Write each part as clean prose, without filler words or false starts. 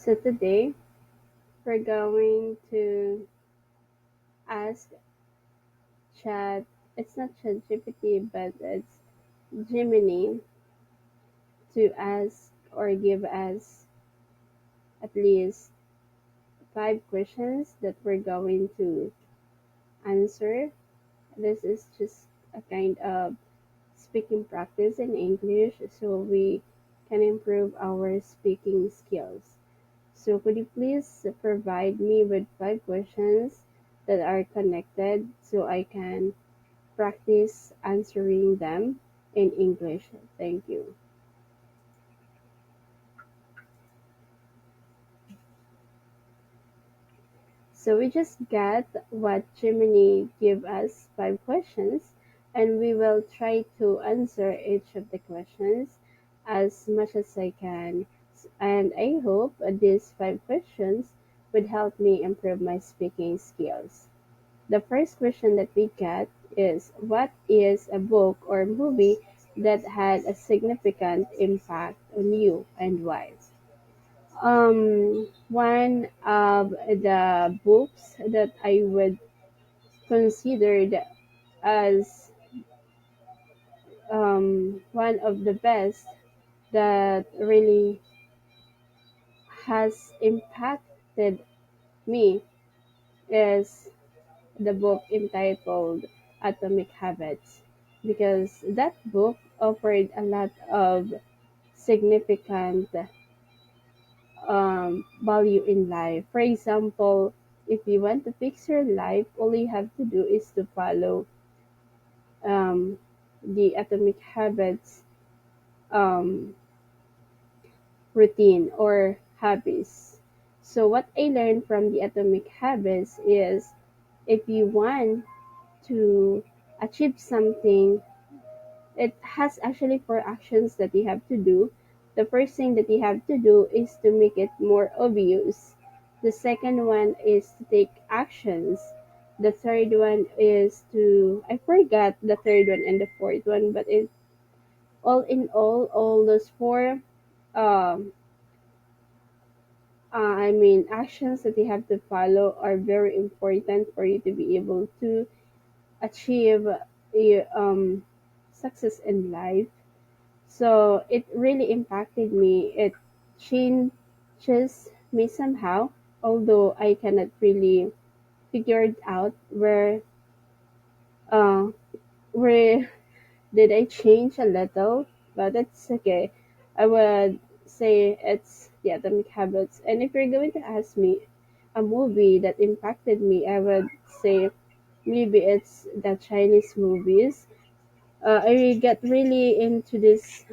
So today we're going to ask Chat. It's not Chat GPT, but it's Gemini to ask or give us at least 5 questions that we're going to answer. This is just a kind of speaking practice in English so we can improve our speaking skills. So could you please provide me with 5 questions that are connected so I can practice answering them in English? Thank you. So we just got what Gemini give us 5 questions, and we will try to answer each of the questions as much as I can. And I hope these 5 questions would help me improve my speaking skills. The first question that we get is, what is a book or movie that had a significant impact on you and why? One of the books that I would consider as one of the best that really has impacted me is the book entitled Atomic Habits, because that book offered a lot of significant value in life. For example, if you want to fix your life, all you have to do is to follow um, the Atomic Habits um, routine or habits. So, what I learned from the Atomic Habits is, if you want to achieve something, it has actually 4 actions that you have to do. The first thing that you have to do is to make it more obvious. The second one is to take actions. The third one is to, I forgot the third one and the fourth one, but it all in all those four um actions that you have to follow are very important for you to be able to achieve a success in life. So it really impacted me. It changes me somehow, although I cannot really figure it out uh where did I change a little, but it's okay. I would say it's the Atomic Habits. And if you're going to ask me a movie that impacted me, I would say maybe it's the Chinese movies. I get really into this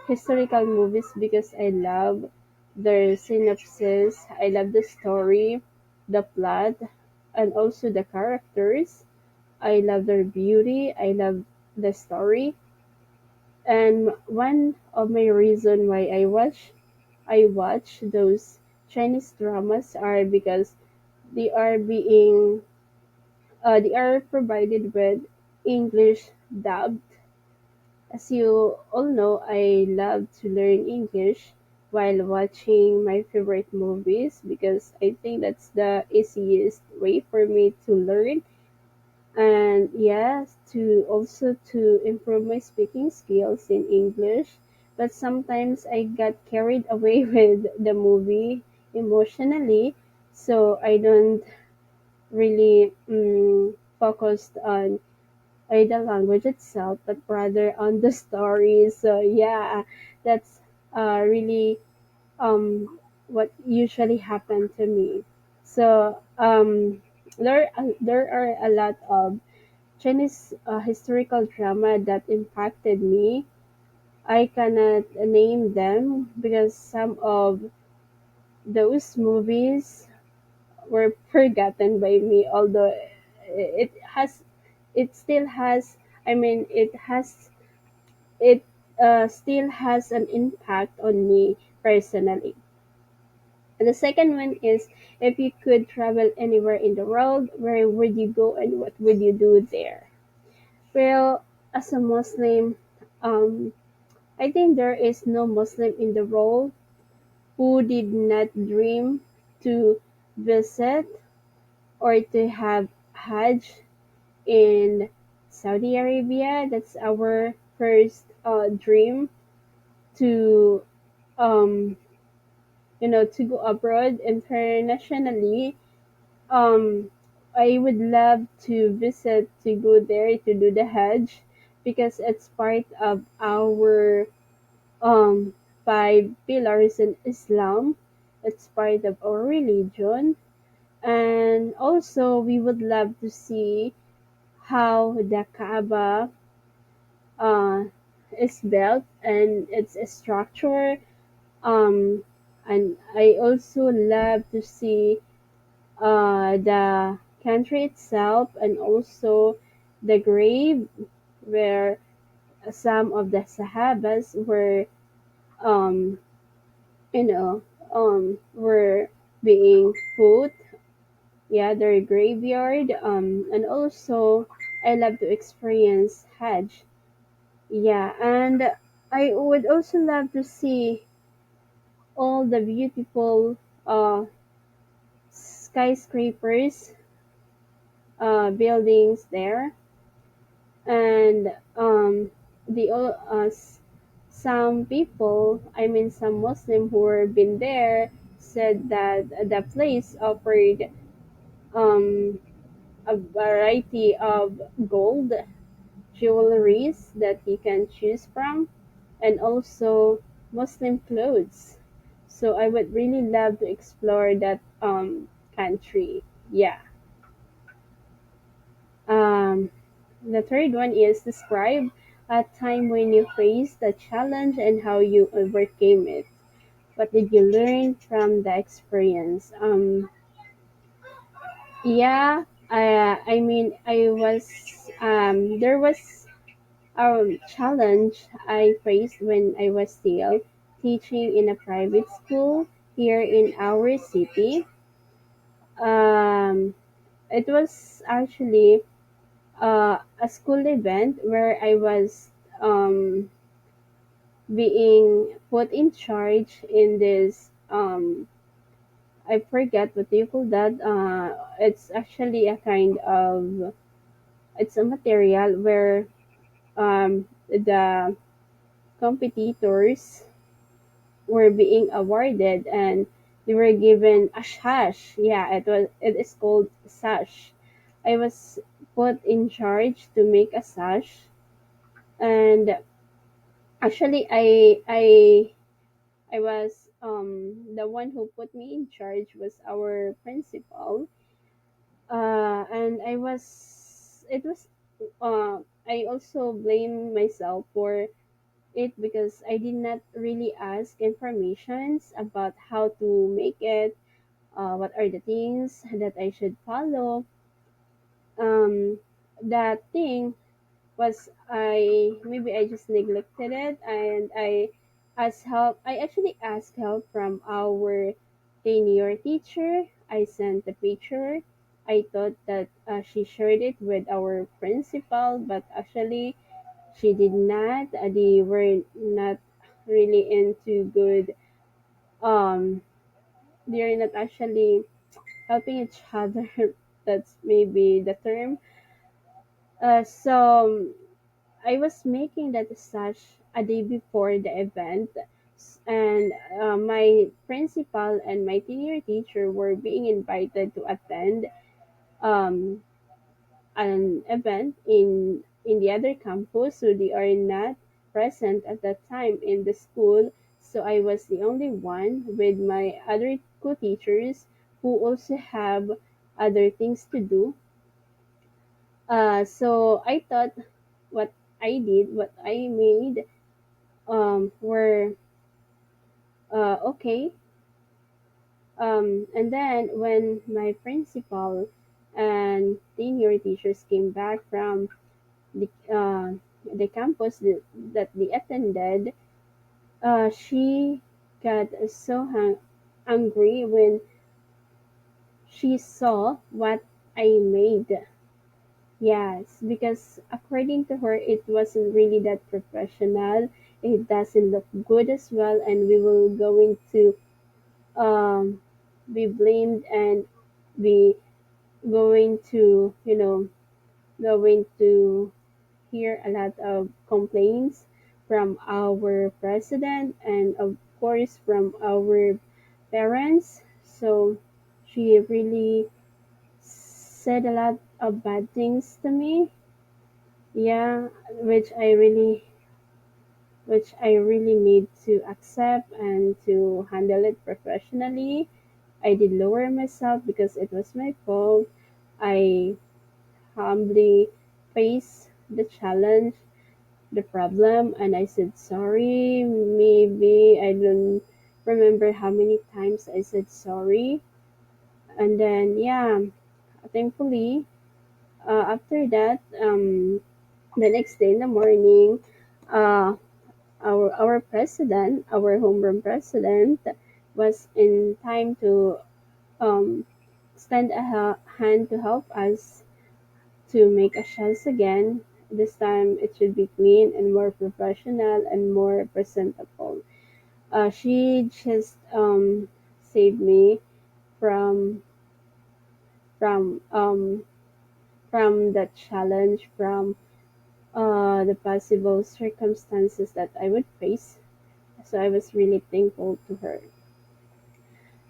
historical movies because I love their synopsis. I love the story, the plot, and also the characters. I love their beauty. I love the story. And one of my reason why I watch those Chinese dramas are because they are being they are provided with English dubbed. As you all know, I love to learn English while watching my favorite movies because I think that's the easiest way for me to learn, and yes, to also to improve my speaking skills in English. But sometimes I got carried away with the movie emotionally, so I don't really focused on the language itself, but rather on the story. So yeah, that's really what usually happened to me. So there are a lot of Chinese historical drama that impacted me. I cannot name them because some of those movies were forgotten by me, although it has, it still has, it still has an impact on me personally. And the second one is, if you could travel anywhere in the world, where would you go and what would you do there? Well, as a Muslim, um, I think there is no Muslim in the world who did not dream to visit or to have Hajj in Saudi Arabia. That's our first dream to um, to go abroad internationally. Um, I would love to visit to go there to do the Hajj because it's part of our um, five pillars in Islam. It's part of our religion. And also, we would love to see how the Kaaba uh, is built and its structure. Um, and I also love to see the country itself and also the grave where some of the Sahabas were, um, you know, were being put. Yeah, their graveyard. And also I love to experience Hajj. Yeah, and I would also love to see all the beautiful uh, skyscrapers, buildings there, and some people, I mean some Muslim who have been there, said that the place offered um, a variety of gold jewelries that you can choose from, and also Muslim clothes. So I would really love to explore that country. Yeah. Um, the third one is describe a time when you faced a challenge and how you overcame it. What did you learn from the experience? Yeah, I mean, there was a challenge I faced when I was still teaching in a private school here in our city. Um, it was actually a school event where I was um, being put in charge in this. I forget what you call that. It's actually a kind of it's a material where the competitors were being awarded and they were given a sash. Yeah, it is called sash. I was put in charge to make a sash, and actually I was the one who put me in charge was our principal. And I was it was I also blame myself for it because I did not really ask informations about how to make it, what are the things that I should follow. Um, that thing was I just neglected it, and I actually asked help from our senior teacher. I sent the picture. I thought that she shared it with our principal, but actually she did not. They were not really into good. Um, they're not actually helping each other. That's maybe the term. So I was making that sash a day before the event, and my principal and my senior teacher were being invited to attend um, an event in the other campus, so they are not present at that time in the school. So I was the only one with my other co-teachers who also have other things to do. So I thought what I made were okay. And then when my principal and senior teachers came back from the campus that they attended, she got so angry when she saw what I made. Yes, because according to her, it wasn't really that professional. It doesn't look good as well, and we will going to um, be blamed and be going to, going to hear a lot of complaints from our president and of course from our parents. So she really said a lot of bad things to me. Yeah, which I really need to accept and to handle it professionally. I did lower myself because it was my fault. I humbly faced the challenge, the problem, and I said sorry. Maybe I don't remember how many times I said sorry. And then, yeah, thankfully, after that, the next day in the morning, uh, our president, our homeroom president, was in time to um, extend a hand to help us to make a shells again. This time it should be clean and more professional and more presentable. She just saved me from from um, from that challenge, from the possible circumstances that I would face. So I was really thankful to her.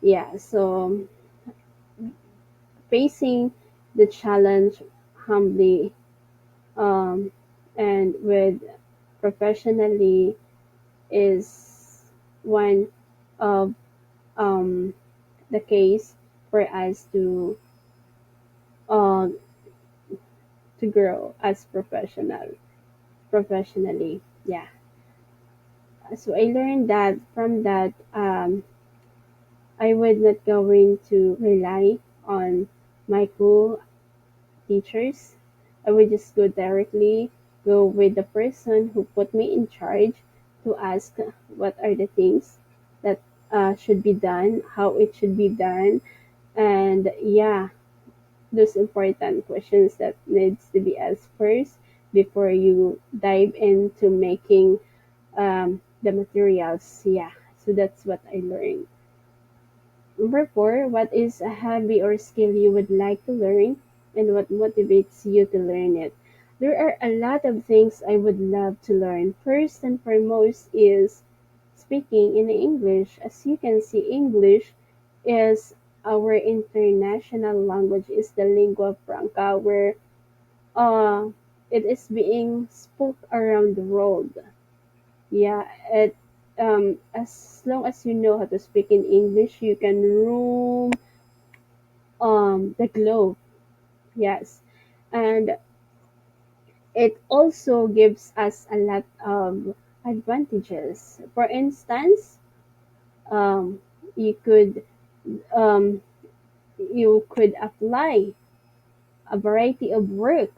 Yeah, so facing the challenge humbly um, and with professionally is one of the case for us uh, to grow as professionally. Yeah. So I learned that from that I would not going to rely on my teachers. I would just go with the person who put me in charge to ask what are the things that should be done, how it should be done, and yeah, those important questions that needs to be asked first before you dive into making the materials. Yeah, so that's what I learned. Number four, what is a hobby or skill you would like to learn and what motivates you to learn it? There are a lot of things I would love to learn. First and foremost is speaking in English. As you can see, English is our international language, is the lingua franca where uh, it is being spoke around the world. Yeah, as long as you know how to speak in English, you can roam the globe. Yes, and it also gives us a lot of advantages. For instance, um, you could um, you could apply a variety of work.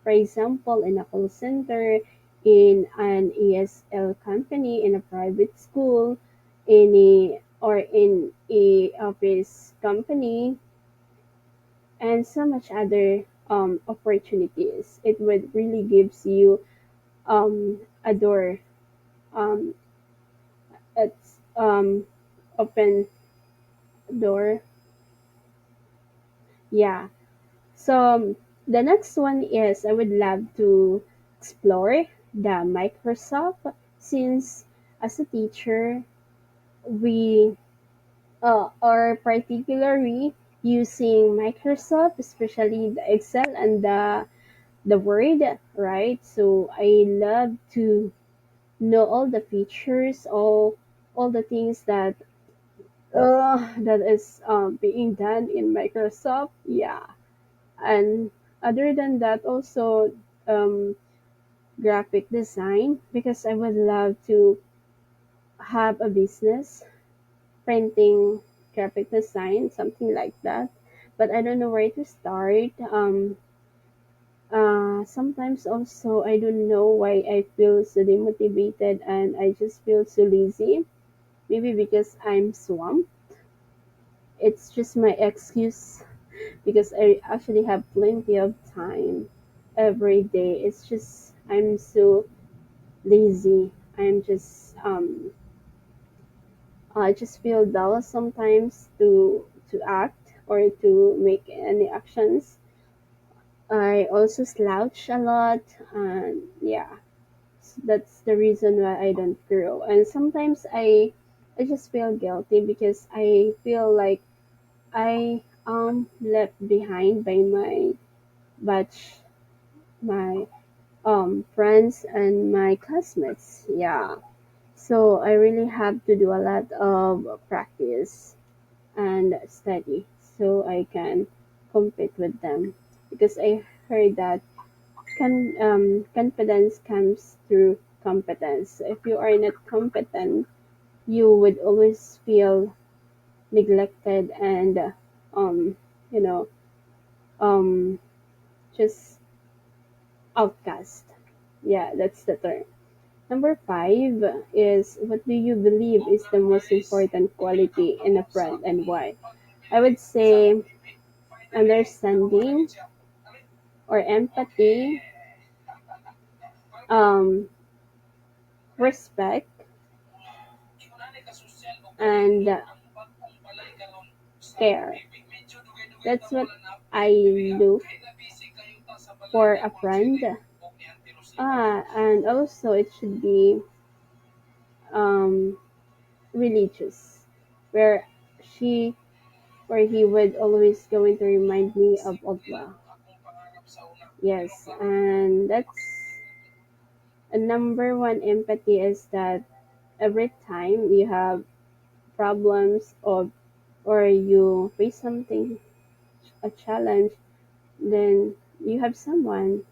For example, in a call center, in an ESL company, in a private school, in a office company, and so much other opportunities. It would really gives you a door. Um, it's open door. Yeah. So the next one is I would love to explore the Microsoft since as a teacher we are particularly using Microsoft, especially the Excel and the Word, right? So I love to know all the features, all the things that is being done in Microsoft. Yeah, and other than that, also um, graphic design because I would love to have a business printing, graphic design, something like that. But I don't know where to start. Sometimes also I don't know why I feel so demotivated and I just feel so lazy. Maybe because I'm swamped. It's just my excuse because I actually have plenty of time every day. It's just I'm so lazy. I'm just I just feel dull sometimes to act or to make any actions. I also slouch a lot, and yeah, that's the reason why I don't grow. And sometimes I just feel guilty because I feel like I am left behind by my batch, my friends and my classmates. Yeah. So I really have to do a lot of practice and study so I can compete with them. Because I heard that confidence comes through competence. If you are not competent, you would always feel neglected and um, you know, um, just outcast. Yeah, that's the term. Number five is, what do you believe is the most important quality in a friend and why? I would say understanding or empathy, um, respect, and care. That's what I look for a friend. And also it should be um, religious, where she where he would always going to remind me of Allah. Yes, and that's a number one empathy is that every time you have problems or you face something, a challenge, then you have someone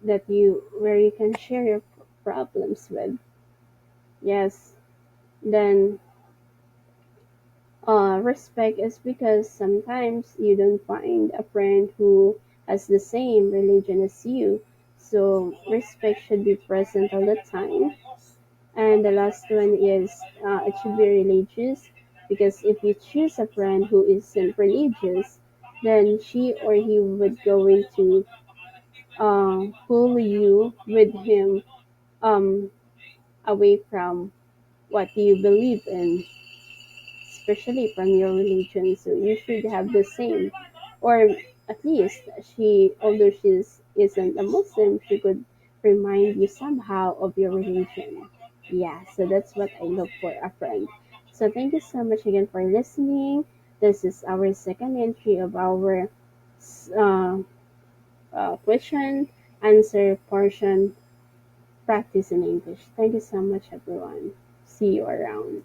that you where you can share your problems with. Yes, then respect is because sometimes you don't find a friend who has the same religion as you. So respect should be present all the time. And the last one is it should be religious because if you choose a friend who isn't religious, then she or he would going to pull you with him um, away from what you believe in, especially from your religion. So you should have the same, or at least she, although she's isn't a Muslim, she could remind you somehow of your religion. Yeah, so that's what I look for a friend. So thank you so much again for listening. This is our second entry of our uh, question answer portion practice in English. Thank you so much, everyone. See you around.